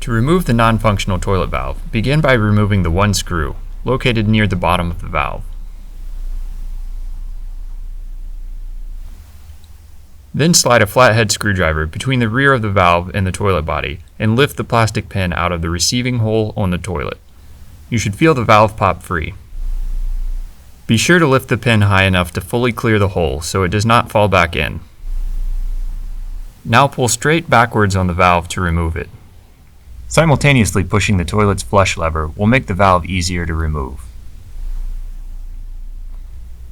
To remove the non-functional toilet valve, begin by removing the one screw, located near the bottom of the valve. Then slide a flathead screwdriver between the rear of the valve and the toilet body and lift the plastic pin out of the receiving hole on the toilet. You should feel the valve pop free. Be sure to lift the pin high enough to fully clear the hole so it does not fall back in. Now pull straight backwards on the valve to remove it. Simultaneously pushing the toilet's flush lever will make the valve easier to remove.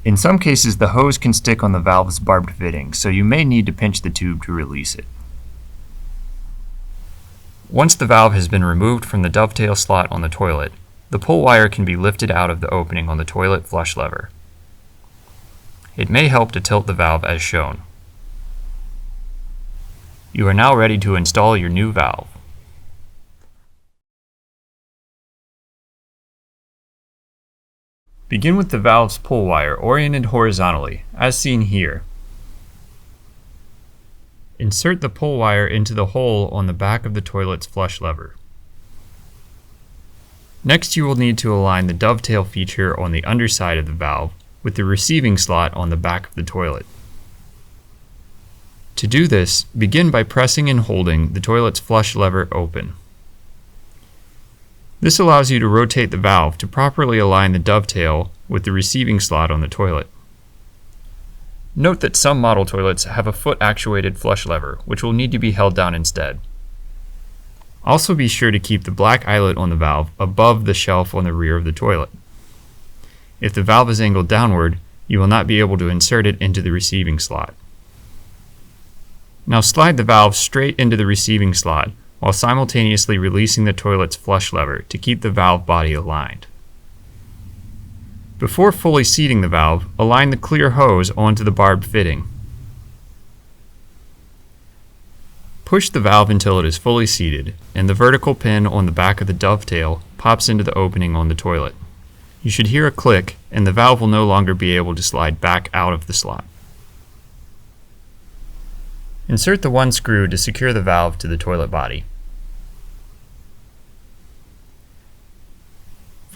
In some cases, the hose can stick on the valve's barbed fitting, so you may need to pinch the tube to release it. Once the valve has been removed from the dovetail slot on the toilet, the pull wire can be lifted out of the opening on the toilet flush lever. It may help to tilt the valve as shown. You are now ready to install your new valve. Begin with the valve's pull wire oriented horizontally, as seen here. Insert the pull wire into the hole on the back of the toilet's flush lever. Next, you will need to align the dovetail feature on the underside of the valve with the receiving slot on the back of the toilet. To do this, begin by pressing and holding the toilet's flush lever open. This allows you to rotate the valve to properly align the dovetail with the receiving slot on the toilet. Note that some model toilets have a foot-actuated flush lever, which will need to be held down instead. Also be sure to keep the black eyelet on the valve above the shelf on the rear of the toilet. If the valve is angled downward, you will not be able to insert it into the receiving slot. Now slide the valve straight into the receiving slot while simultaneously releasing the toilet's flush lever to keep the valve body aligned. Before fully seating the valve, align the clear hose onto the barbed fitting. Push the valve until it is fully seated, and the vertical pin on the back of the dovetail pops into the opening on the toilet. You should hear a click, and the valve will no longer be able to slide back out of the slot. Insert the one screw to secure the valve to the toilet body.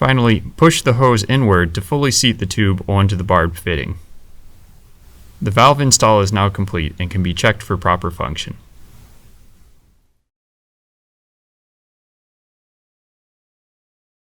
Finally, push the hose inward to fully seat the tube onto the barbed fitting. The valve install is now complete and can be checked for proper function.